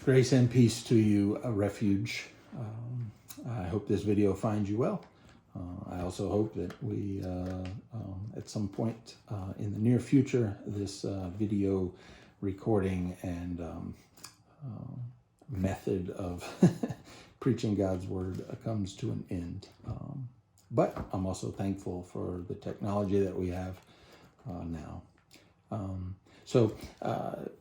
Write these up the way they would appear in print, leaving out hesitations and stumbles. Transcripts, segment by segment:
Grace and peace to you, a refuge. I hope this video finds you well. I also hope that we, at some point in the near future, this video recording and method of preaching God's word comes to an end. But I'm also thankful for the technology that we have now. So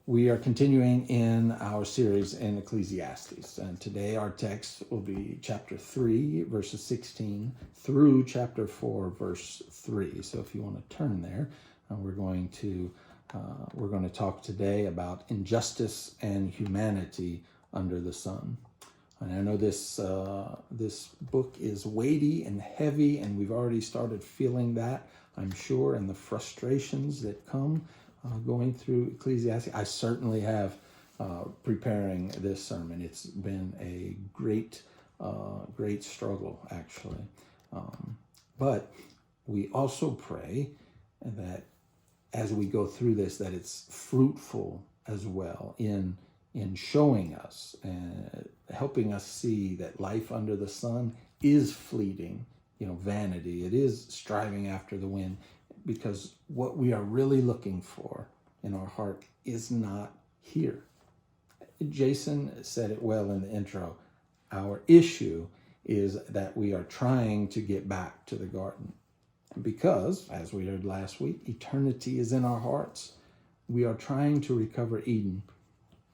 we are continuing in our series in Ecclesiastes, and today our text will be chapter 3, verses 16 through chapter 4, verse 3. So if you want to turn there, we're going to talk today about injustice and humanity under the sun. And I know this book is weighty and heavy, and we've already started feeling that, I'm sure, and the frustrations that come going through Ecclesiastes. I certainly have preparing this sermon. It's been a great struggle, actually. But we also pray that as we go through this, that it's fruitful as well in showing us and helping us see that life under the sun is fleeting, vanity. It is striving after the wind, because what we are really looking for in our heart is not here. Jason said it well in the intro. Our issue is that we are trying to get back to the garden. Because, as we heard last week, eternity is in our hearts. We are trying to recover Eden,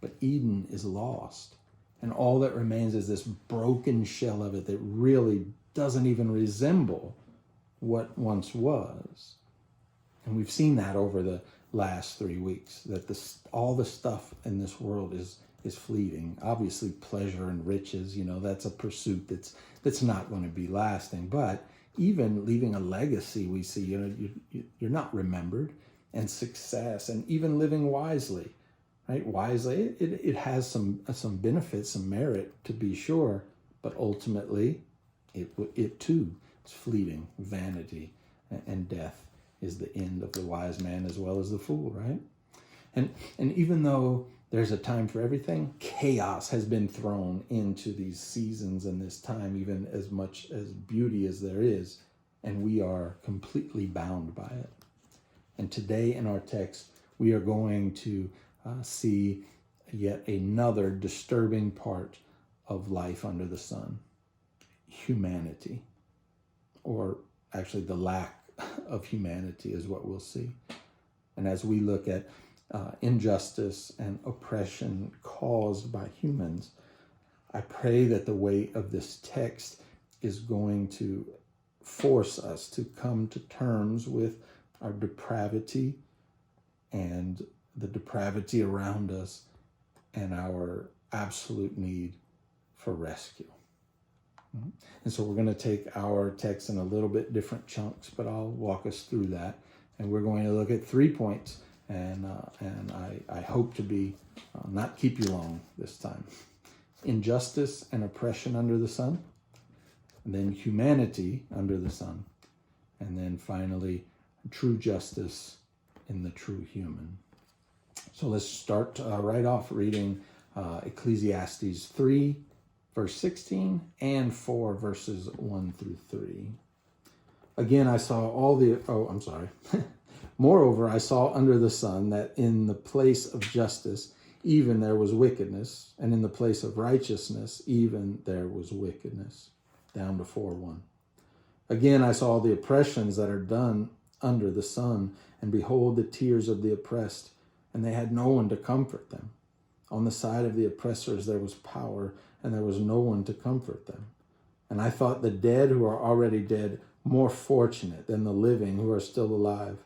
but Eden is lost. And all that remains is this broken shell of it that really doesn't even resemble what once was. And we've seen that over the last 3 weeks, that all the stuff in this world is fleeting. Obviously, pleasure and riches, that's a pursuit that's not going to be lasting. But even leaving a legacy, we see, you're not remembered. And success, and even living wisely, right? Wisely, it has some benefits, some merit, to be sure. But ultimately, it too is fleeting. Vanity and death is the end of the wise man as well as the fool, right? And even though there's a time for everything, chaos has been thrown into these seasons and this time, even as much as beauty as there is, and we are completely bound by it. And today in our text, we are going to see yet another disturbing part of life under the sun: humanity, or actually the lack of humanity is what we'll see. And as we look at injustice and oppression caused by humans, I pray that the weight of this text is going to force us to come to terms with our depravity and the depravity around us and our absolute need for rescue. And so we're going to take our text in a little bit different chunks, but I'll walk us through that. And we're going to look at 3 points, and I hope to be not keep you long this time. Injustice and oppression under the sun, and then humanity under the sun, and then finally true justice in the true human. So let's start right off reading Ecclesiastes 3, verse 16, and 4, verses 1 through 3. Again, I saw Moreover, I saw under the sun that in the place of justice, even there was wickedness, and in the place of righteousness, even there was wickedness. Down to 4:1. Again, I saw the oppressions that are done under the sun, and behold, the tears of the oppressed, and they had no one to comfort them. On the side of the oppressors there was power, and there was no one to comfort them. And I thought the dead who are already dead more fortunate than the living who are still alive.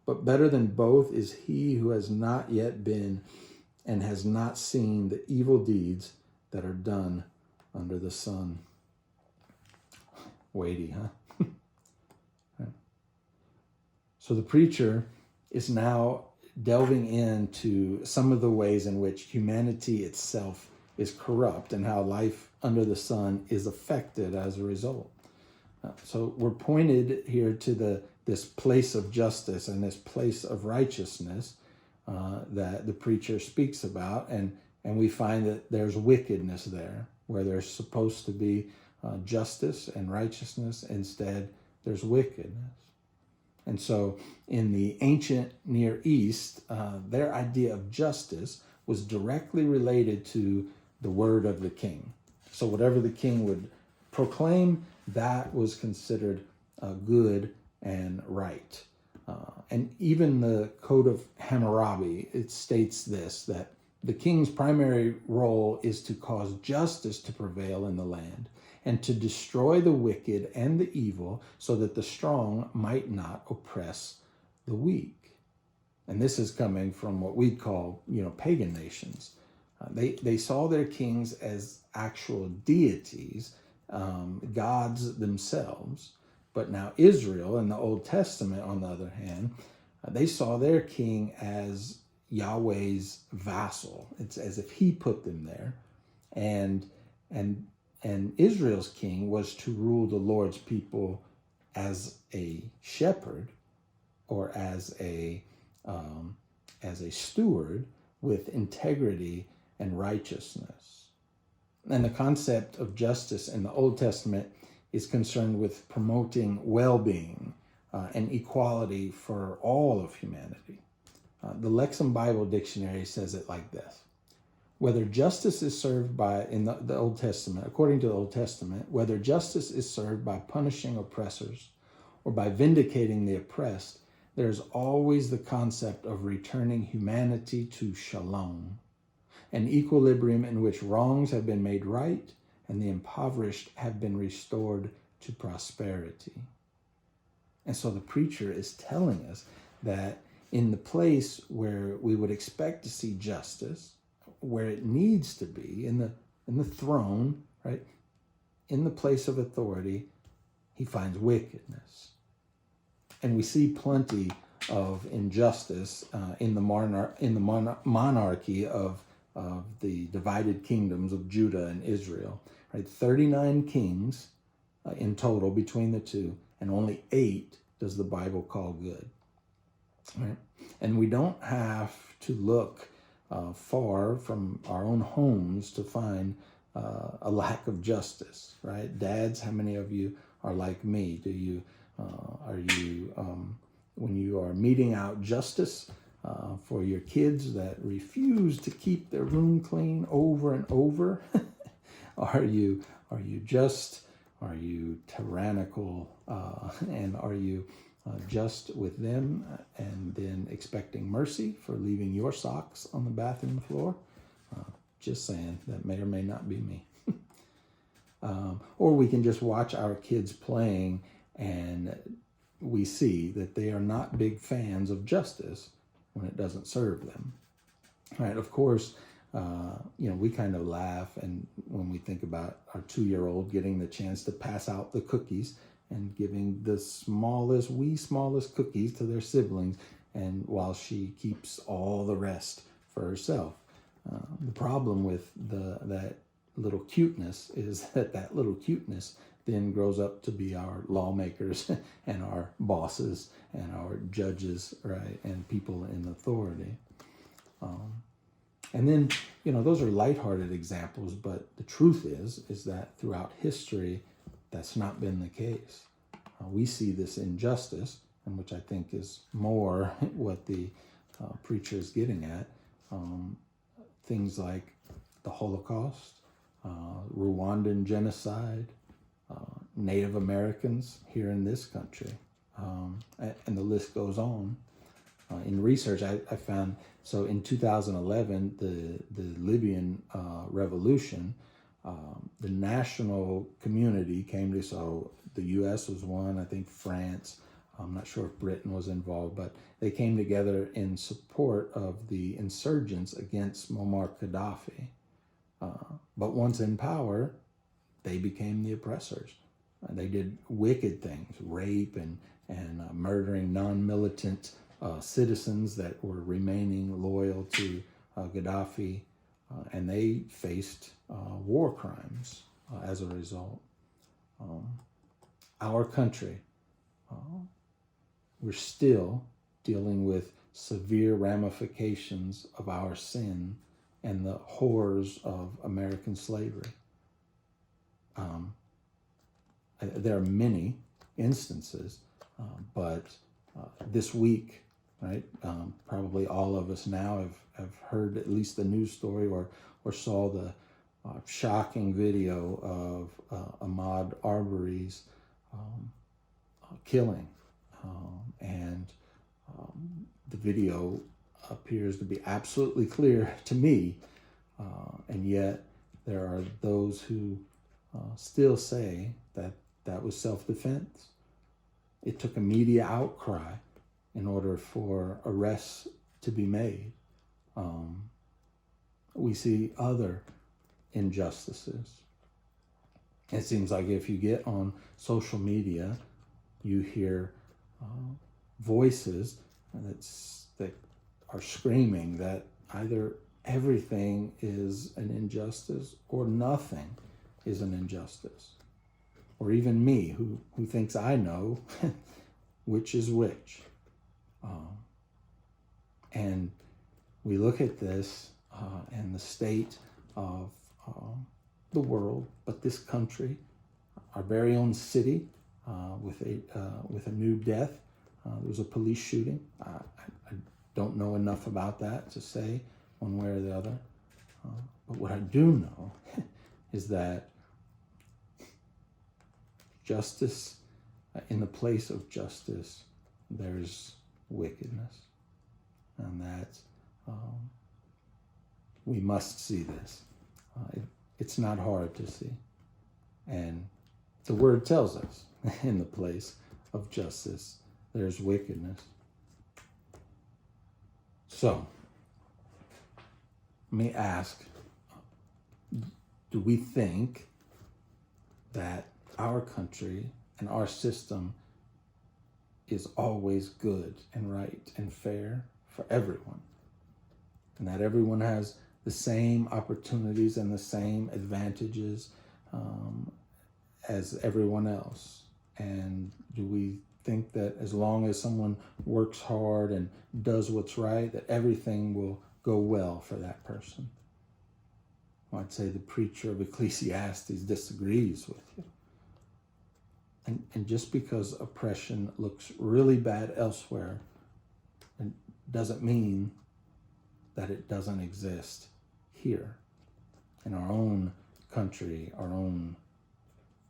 But better than both is he who has not yet been and has not seen the evil deeds that are done under the sun. Weighty, huh? So the preacher is now delving into some of the ways in which humanity itself is corrupt and how life under the sun is affected as a result. So we're pointed here to this place of justice and this place of righteousness that the preacher speaks about, and and we find that there's wickedness there, where there's supposed to be justice and righteousness. Instead, there's wickedness. And so in the ancient Near East, their idea of justice was directly related to the word of the king. So whatever the king would proclaim, that was considered good and right. And even the Code of Hammurabi, it states this, that the king's primary role is to cause justice to prevail in the land and to destroy the wicked and the evil so that the strong might not oppress the weak. And this is coming from what we call, pagan nations. They saw their kings as actual deities, gods themselves. But now Israel in the Old Testament, on the other hand, they saw their king as Yahweh's vassal. It's as if he put them there. And Israel's king was to rule the Lord's people as a shepherd or as a steward with integrity and righteousness. And the concept of justice in the Old Testament is concerned with promoting well-being and equality for all of humanity. The Lexham Bible Dictionary says it like this: whether justice is served by, in the Old Testament, according to the Old Testament, whether justice is served by punishing oppressors or by vindicating the oppressed, there's always the concept of returning humanity to shalom, an equilibrium in which wrongs have been made right and the impoverished have been restored to prosperity. And so the preacher is telling us that in the place where we would expect to see justice, where it needs to be, in the throne, right, in the place of authority, he finds wickedness. And we see plenty of injustice in the monarchy of the divided kingdoms of Judah and Israel. Right, 39 kings in total between the two, and only 8 does the Bible call good. Right? And we don't have to look far from our own homes to find a lack of justice. Right, dads, how many of you are like me? Are you when you are meting out justice for your kids that refuse to keep their room clean over and over? Are you tyrannical, and are you just with them and then expecting mercy for leaving your socks on the bathroom floor? Just saying, that may or may not be me. Or we can just watch our kids playing and we see that they are not big fans of justice when it doesn't serve them. All right, of course, we kind of laugh and when we think about our 2-year-old getting the chance to pass out the cookies and giving the smallest cookies to their siblings, and while she keeps all the rest for herself. The problem with that little cuteness is that little cuteness then grows up to be our lawmakers and our bosses and our judges, right, and people in authority. And then, those are lighthearted examples, but the truth is that throughout history, that's not been the case. We see this injustice, and which I think is more what the preacher is getting at. Things like the Holocaust, Rwandan genocide, Native Americans here in this country, and the list goes on. In research, I found, so in 2011, the Libyan revolution, the national community came to, so the U.S. was one, I think France, I'm not sure if Britain was involved, but they came together in support of the insurgents against Muammar Gaddafi. But once in power, they became the oppressors. They did wicked things, rape and murdering non-militant citizens that were remaining loyal to Gaddafi, and they faced war crimes as a result. Our country, we're still dealing with severe ramifications of our sin and the horrors of American slavery. There are many instances, but this week, right, probably all of us now have heard at least the news story or saw the shocking video of Ahmaud Arbery's killing. And the video appears to be absolutely clear to me, and yet there are those who still say that was self-defense. It took a media outcry in order for arrests to be made. We see other injustices. It seems like if you get on social media, you hear voices that are screaming that either everything is an injustice or nothing is an injustice. Or even me, who thinks I know which is which. And we look at this and the state of the world, but this country, our very own city, with a new death. There was a police shooting. I don't know enough about that to say one way or the other. But what I do know is that justice, in the place of justice, there's wickedness. And that we must see this. It's not hard to see. And the word tells us, in the place of justice, there's wickedness. So, let me ask, do we think that our country and our system is always good and right and fair for everyone? And that everyone has the same opportunities and the same advantages as everyone else? And do we think that as long as someone works hard and does what's right, that everything will go well for that person? Well, I'd say the preacher of Ecclesiastes disagrees with you. And just because oppression looks really bad elsewhere, it doesn't mean that it doesn't exist here in our own country, our own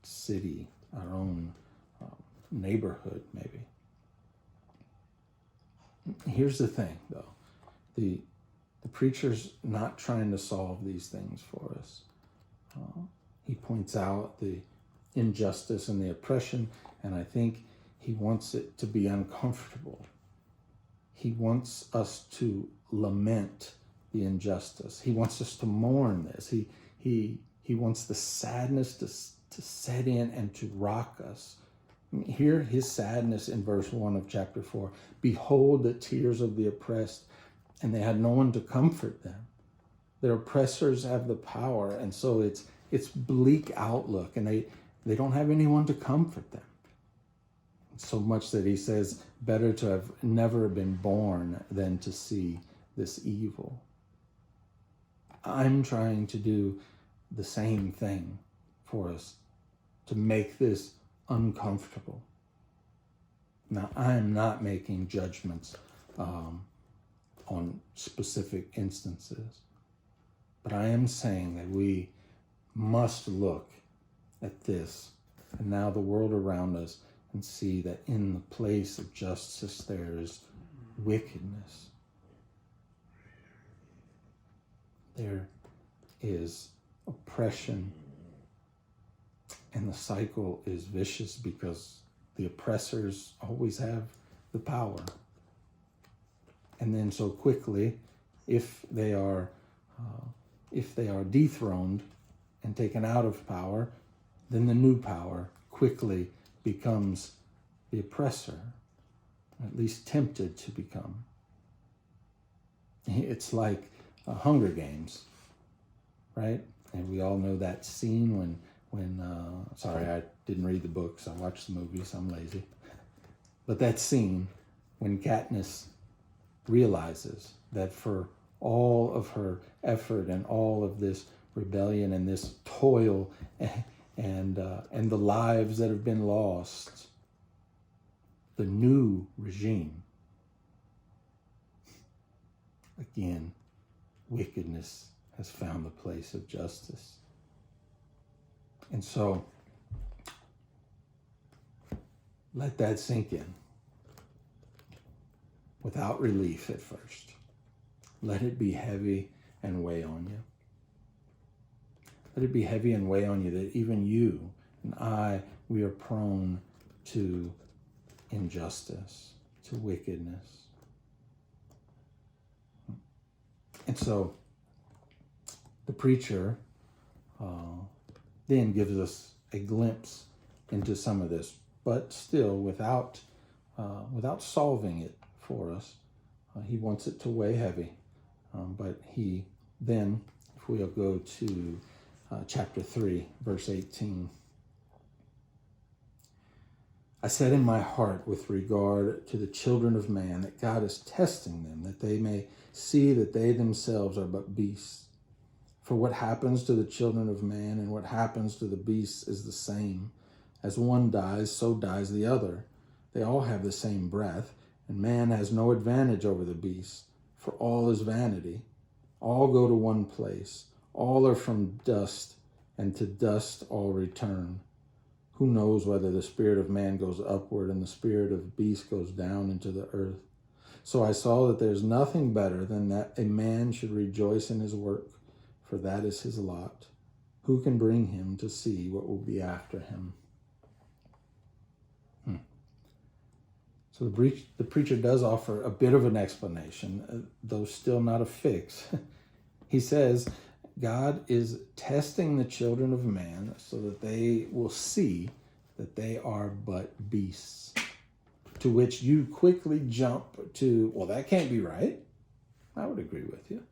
city, our own neighborhood, maybe. Here's the thing, though. The preacher's not trying to solve these things for us. He points out the injustice and the oppression, and I think he wants it to be uncomfortable. He wants us to lament the injustice. He wants us to mourn this. He wants the sadness to set in and to rock us. Hear his sadness in verse 1 of chapter 4. Behold the tears of the oppressed, and they had no one to comfort them. Their oppressors have the power, and so it's bleak outlook, and they don't have anyone to comfort them. So much that he says, better to have never been born than to see this evil. I'm trying to do the same thing for us, to make this uncomfortable. Now, I am not making judgments on specific instances, but I am saying that we must look at this and now the world around us and see that in the place of justice there is wickedness. There is oppression, and the cycle is vicious because the oppressors always have the power. And then so quickly, if they are dethroned and taken out of power, then the new power quickly becomes the oppressor, at least tempted to become. It's like Hunger Games, right? And we all know that scene when sorry, I didn't read the books. I watched the movies. I'm lazy. But that scene when Katniss realizes that for all of her effort and all of this rebellion and this toil and the lives that have been lost, the new regime, again, wickedness has found the place of justice. And so, let that sink in without relief at first. Let it be heavy and weigh on you. Let it be heavy and weigh on you that even you and I, we are prone to injustice, to wickedness. And so the preacher then gives us a glimpse into some of this, but still without solving it for us. He wants it to weigh heavy. But he then, if we'll go to chapter 3, verse 18. I said in my heart with regard to the children of man that God is testing them, that they may see that they themselves are but beasts. For what happens to the children of man and what happens to the beasts is the same. As one dies, so dies the other. They all have the same breath, and man has no advantage over the beasts, for all is vanity. All go to one place. All are from dust, and to dust all return. Who knows whether the spirit of man goes upward and the spirit of beast goes down into the earth? So I saw that there's nothing better than that a man should rejoice in his work, for that is his lot. Who can bring him to see what will be after him? So the preacher does offer a bit of an explanation, though still not a fix. He says, God is testing the children of man so that they will see that they are but beasts. To which you quickly jump to, well, that can't be right. I would agree with you.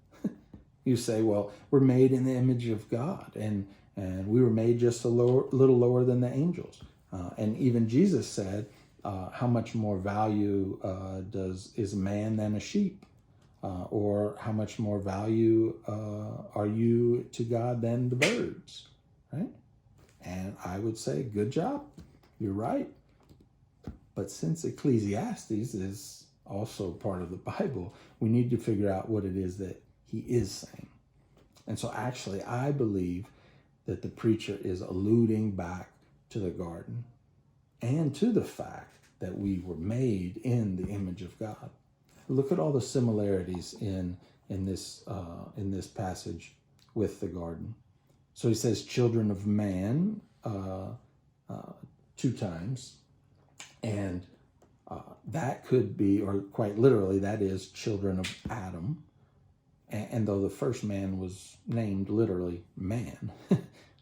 You say, well, we're made in the image of God, and we were made just a little lower than the angels. And even Jesus said, how much more value is man than a sheep? Or how much more value are you to God than the birds, right? And I would say, good job. You're right. But since Ecclesiastes is also part of the Bible, we need to figure out what it is that he is saying. And so actually, I believe that the preacher is alluding back to the garden and to the fact that we were made in the image of God. Look at all the similarities in this passage with the garden. So he says, children of man, 2 times. And that could be, or quite literally, that is children of Adam. And though the first man was named literally man,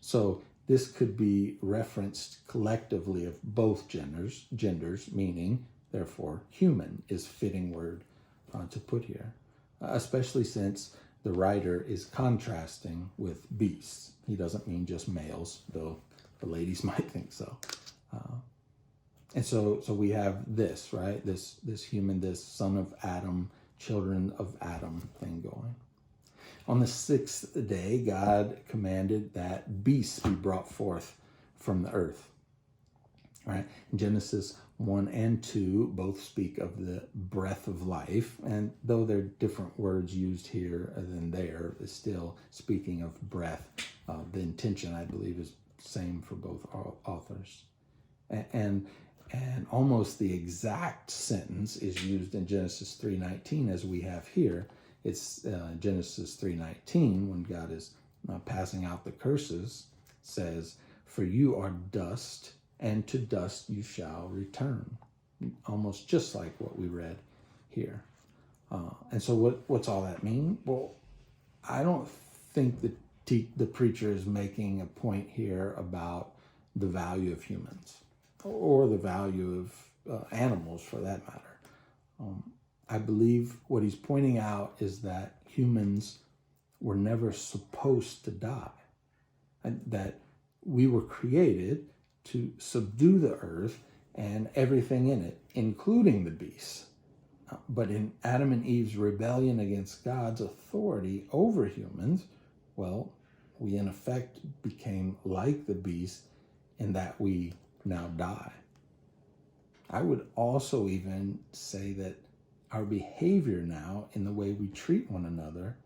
so this could be referenced collectively of both genders, meaning, therefore, human is fitting word to put here, especially since the writer is contrasting with beasts. He doesn't mean just males, though the ladies might think so. And so we have this, right? This human, this son of Adam, children of Adam thing going. On the 6th day, God commanded that beasts be brought forth from the earth. Right? In Genesis 1 and 2 both speak of the breath of life, and though there are different words used here than there, it's still speaking of breath. The intention, I believe, is same for both authors. And almost the exact sentence is used in Genesis 3:19 as we have here. It's Genesis 3:19 when God is passing out the curses, says, "For you are dust, and to dust you shall return." Almost just like what we read here. And so what's all that mean? Well, I don't think the preacher is making a point here about the value of humans or the value of animals for that matter. I believe what he's pointing out is that humans were never supposed to die, and that we were created to subdue the earth and everything in it, including the beasts. But in Adam and Eve's rebellion against God's authority over humans, well, we in effect became like the beast in that we now die. I would also even say that our behavior now in the way we treat one another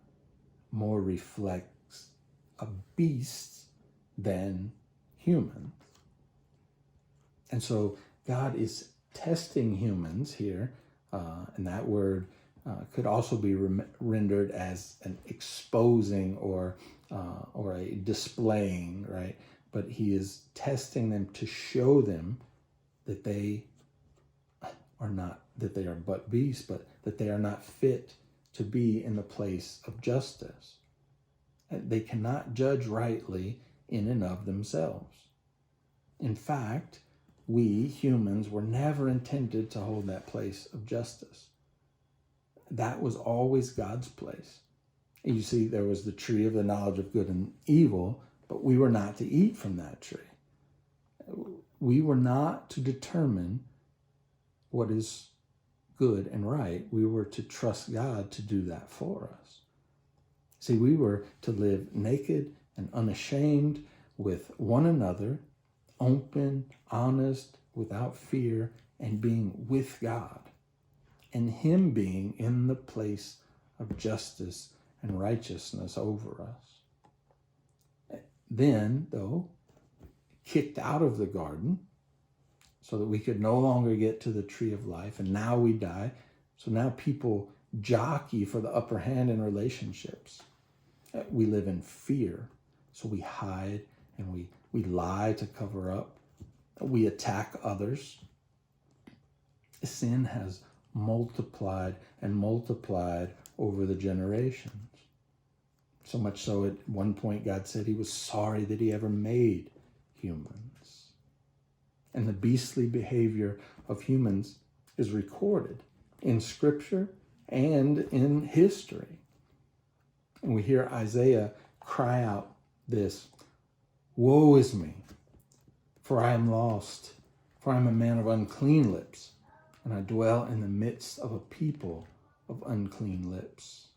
more reflects a beast than humans. And so God is testing humans here, and that word could also be rendered as an exposing or a displaying, right? But he is testing them to show them that they are not, that they are but beasts, but that they are not fit to be in the place of justice. And they cannot judge rightly in and of themselves. In fact, we humans were never intended to hold that place of justice. That was always God's place. And you see, there was the tree of the knowledge of good and evil, but we were not to eat from that tree. We were not to determine what is good and right. We were to trust God to do that for us. See, we were to live naked and unashamed with one another, open, honest, without fear, and being with God, and him being in the place of justice and righteousness over us. Then, though, kicked out of the garden so that we could no longer get to the tree of life, and now we die. So now people jockey for the upper hand in relationships. We live in fear, so we hide and we lie to cover up. We attack others. Sin has multiplied and multiplied over the generations. So much so at one point God said he was sorry that he ever made humans. And the beastly behavior of humans is recorded in Scripture and in history. And we hear Isaiah cry out this, "Woe is me, for I am lost, for I am a man of unclean lips, and I dwell in the midst of a people of unclean lips."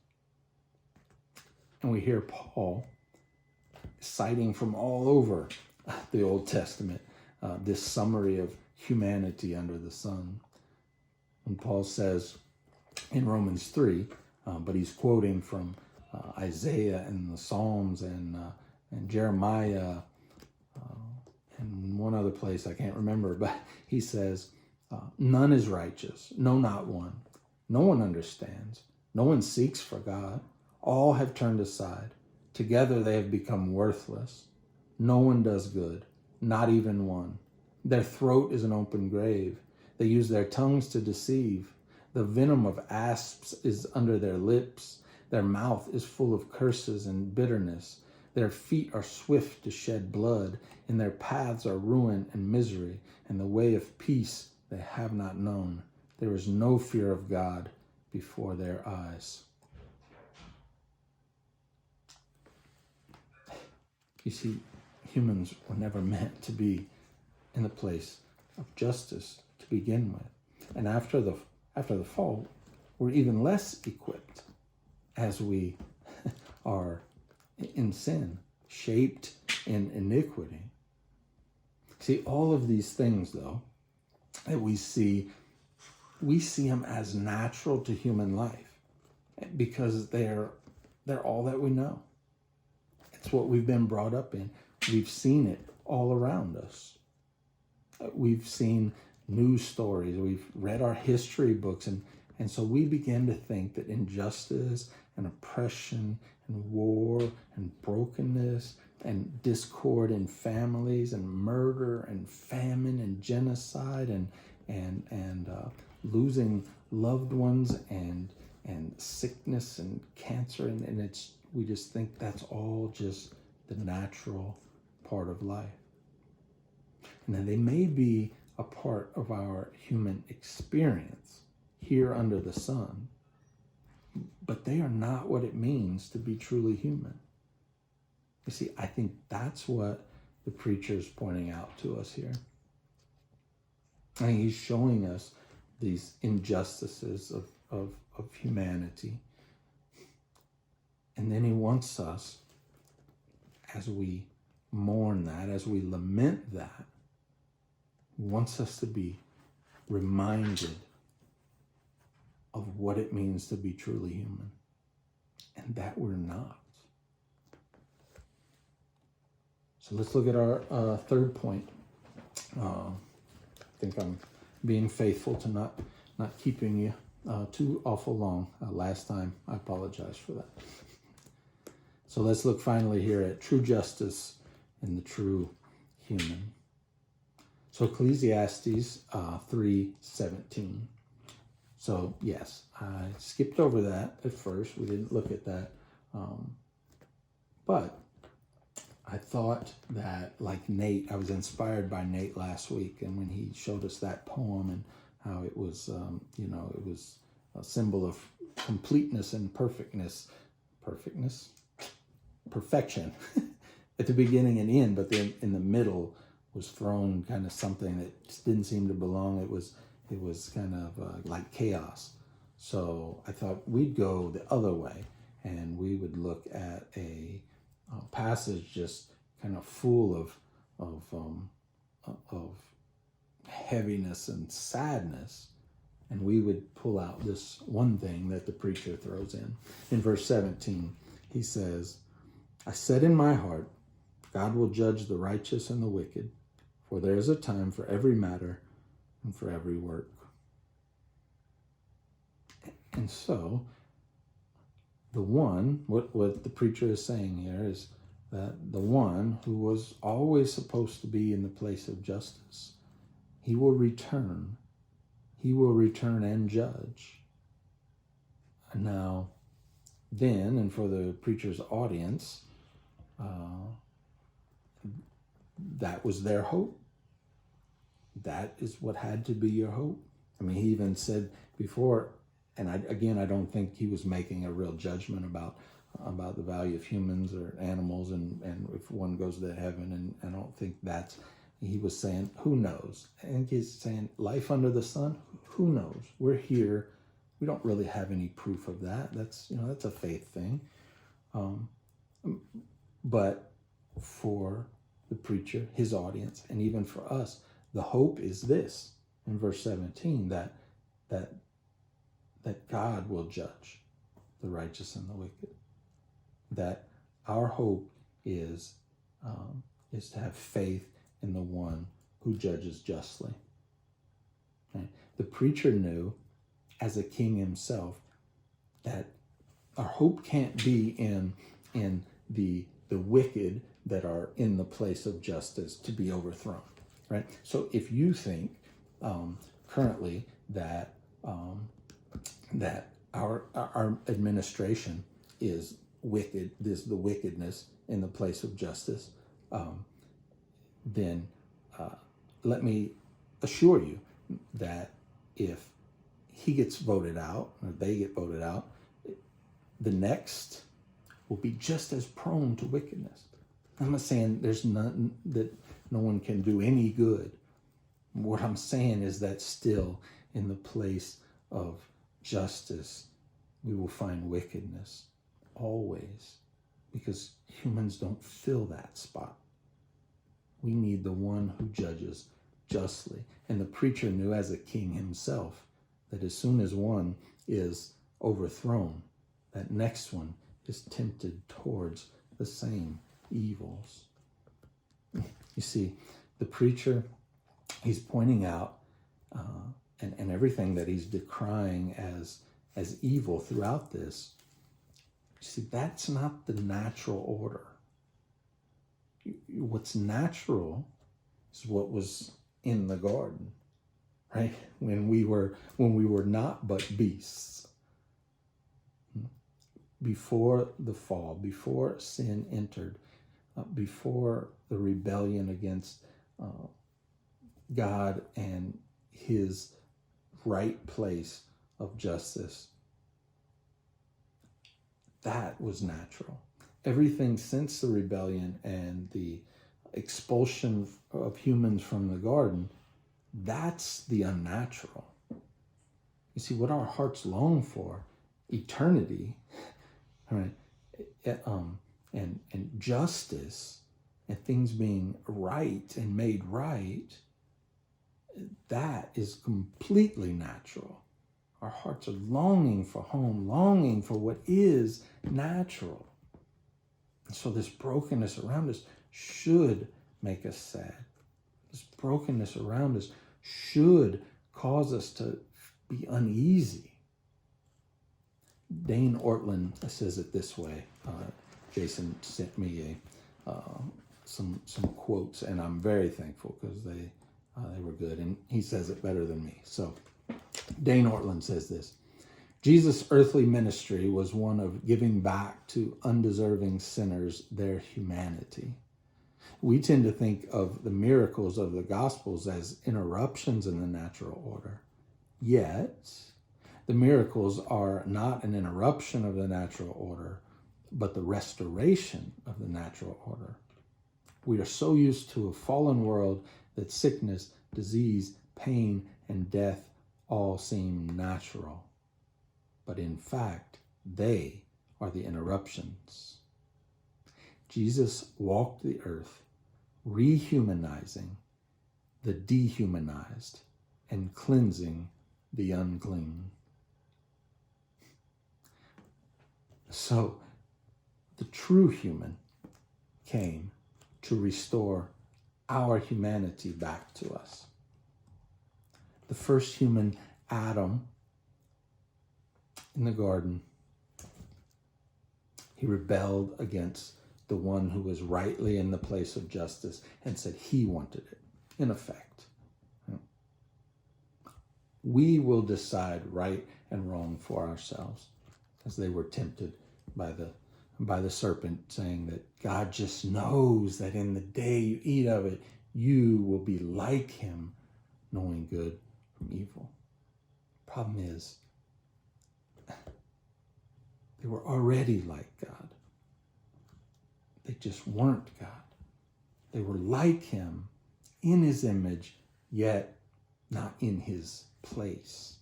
And we hear Paul citing from all over the Old Testament this summary of humanity under the sun. And Paul says in Romans 3, but he's quoting from Isaiah and the Psalms and Jeremiah and one other place I can't remember, but he says, none is righteous, no, not one. No one understands. No one seeks for God. All have turned aside. Together they have become worthless. No one does good, not even one. Their throat is an open grave. They use their tongues to deceive. The venom of asps is under their lips. Their mouth is full of curses and bitterness. Their feet are swift to shed blood. In their paths are ruin and misery, and the way of peace they have not known. There is no fear of God before their eyes. You see, humans were never meant to be in the place of justice to begin with. And after the fall, we're even less equipped as we are in sin, shaped in iniquity. See, all of these things, though, that we see them as natural to human life because they're all that we know. It's what we've been brought up in. We've seen it all around us. We've seen news stories. We've read our history books. And so we begin to think that injustice and oppression and war and brokenness and discord in families and murder and famine and genocide and losing loved ones and sickness and cancer and we just think that's all just the natural part of life. And then they may be a part of our human experience here under the sun, but they are not what it means to be truly human. You see, I think that's what the preacher is pointing out to us here. I think he's showing us these injustices of of humanity. And then he wants us, as we mourn that, as we lament that, he wants us to be reminded of what it means to be truly human, and that we're not. So let's look at our third point. I think I'm being faithful to not keeping you too awful long. Last time, I apologize for that. So let's look finally here at true justice and the true human. So Ecclesiastes 3:17. So yes, I skipped over that at first. We didn't look at that. But I thought that, like Nate, I was inspired by Nate last week, and when he showed us that poem and how it was, it was a symbol of completeness and perfection at the beginning and end, but then in the middle was thrown kind of something that just didn't seem to belong. It was kind of like chaos. So I thought we'd go the other way, and we would look at a passage just kind of full of heaviness and sadness, and we would pull out this one thing that the preacher throws in. In verse 17, he says, "I said in my heart, God will judge the righteous and the wicked, for there is a time for every matter and for every work." And so, the one, what the preacher is saying here is that the one who was always supposed to be in the place of justice, he will return. He will return and judge. Now, then, and for the preacher's audience, that was their hope. That is what had to be your hope. I mean, he even said before, and I don't think he was making a real judgment about the value of humans or animals and if one goes to heaven, and I don't think that's, he was saying, who knows? I think he's saying life under the sun, who knows? We're here. We don't really have any proof of that. That's a faith thing. But for the preacher, his audience, and even for us, the hope is this in verse 17, that God will judge the righteous and the wicked. That our hope is to have faith in the one who judges justly. Okay? The preacher knew, as a king himself, that our hope can't be in the wicked that are in the place of justice to be overthrown, right? So if you think currently that our administration is wicked, there's the wickedness in the place of justice, then let me assure you that if he gets voted out, or they get voted out, the next will be just as prone to wickedness. I'm not saying there's none, that no one can do any good. What I'm saying is that still in the place of justice, we will find wickedness always, because humans don't fill that spot. We need the one who judges justly. And the preacher knew, as a king himself, that as soon as one is overthrown, that next one is tempted towards the same evils. You see, the preacher, he's pointing out and everything that he's decrying as evil throughout this. You see, that's not the natural order. What's natural is what was in the garden, right? When we were not but beasts. Before the fall, before sin entered, before the rebellion against God and his right place of justice, that was natural. Everything since the rebellion and the expulsion of humans from the garden, that's the unnatural. You see, what our hearts long for, eternity, right, and justice, and things being right and made right, that is completely natural. Our hearts are longing for home, longing for what is natural. And so this brokenness around us should make us sad. This brokenness around us should cause us to be uneasy. Dane Ortland says it this way. Jason sent me some quotes, and I'm very thankful because they were good, and he says it better than me. So Dane Ortland says this: Jesus' earthly ministry was one of giving back to undeserving sinners their humanity. We tend to think of the miracles of the Gospels as interruptions in the natural order. Yet, the miracles are not an interruption of the natural order, but the restoration of the natural order. We are so used to a fallen world that sickness, disease, pain, and death all seem natural. But in fact, they are the interruptions. Jesus walked the earth, rehumanizing the dehumanized and cleansing the unclean. So, the true human came to restore our humanity back to us. The first human, Adam, in the garden, he rebelled against the one who was rightly in the place of justice and said he wanted it, in effect. We will decide right and wrong for ourselves, as they were tempted by the serpent, saying that God just knows that in the day you eat of it, you will be like him, knowing good from evil. Problem is, they were already like God. They just weren't God. They were like him, in his image, yet not in his place.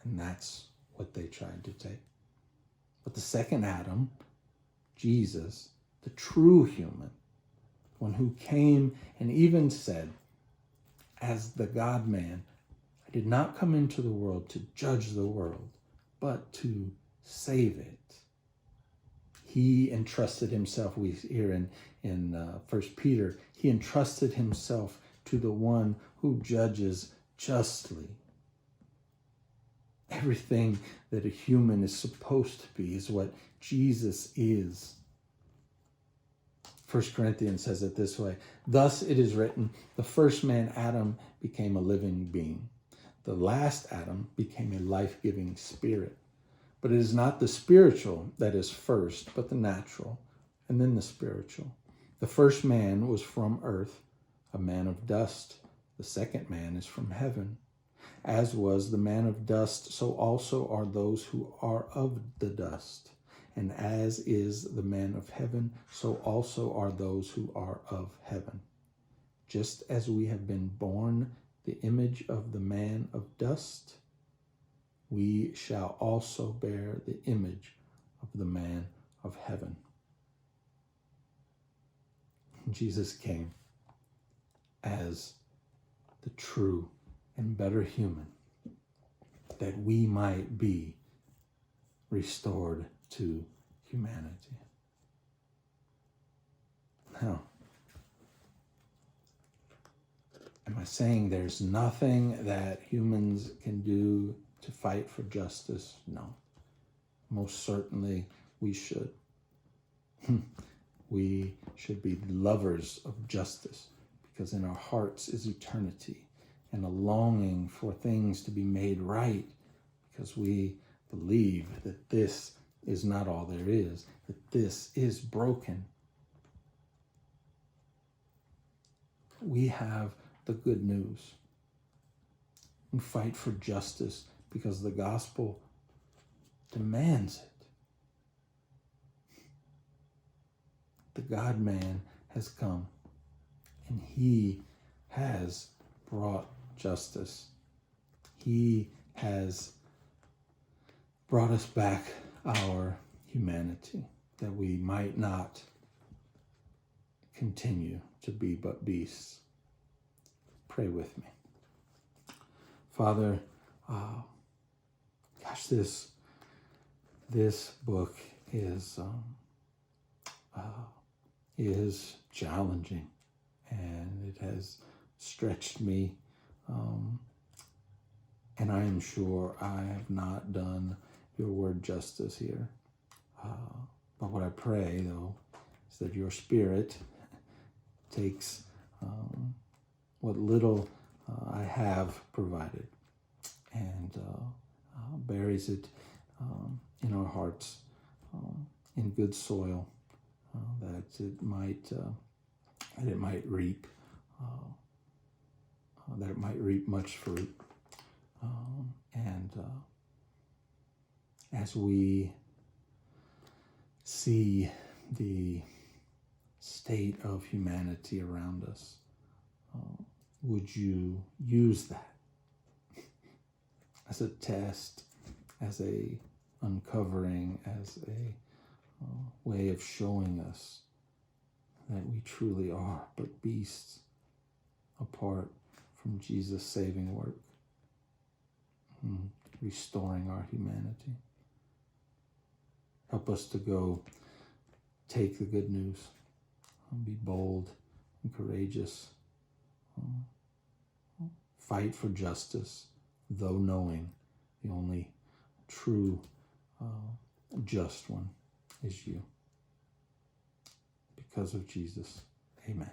And that's what they tried to take. But the second Adam, Jesus, the true human, one who came and even said, as the God-man, I did not come into the world to judge the world, but to save it. He entrusted himself, we hear in 1 Peter, he entrusted himself to the one who judges justly. Everything that a human is supposed to be is what Jesus is. 1 Corinthians says it this way: thus it is written, the first man, Adam, became a living being. The last Adam became a life-giving spirit. But it is not the spiritual that is first, but the natural, and then the spiritual. The first man was from earth, a man of dust. The second man is from heaven. As was the man of dust, so also are those who are of the dust. And as is the man of heaven, so also are those who are of heaven. Just as we have been born the image of the man of dust, we shall also bear the image of the man of heaven. Jesus came as the true and better human, that we might be restored to humanity. Now, am I saying there's nothing that humans can do to fight for justice? No. Most certainly we should. We should be lovers of justice, because in our hearts is eternity and a longing for things to be made right, because we believe that this is not all there is, that this is broken. We have the good news. We fight for justice because the gospel demands it. The God-man has come, and he has brought justice. He has brought us back our humanity, that we might not continue to be but beasts. Pray with me. Father, this book is challenging, and it has stretched me, and I am sure I have not done your word justice here. But what I pray, though, is that your Spirit takes what little I have provided and buries it in our hearts in good soil, that it might reap much fruit, and as we see the state of humanity around us, would you use that as a test, as a uncovering, as a way of showing us that we truly are but beasts apart from Jesus' saving work, restoring our humanity. Help us to go take the good news, be bold and courageous, fight for justice, though knowing the only true just one is you. Because of Jesus, amen.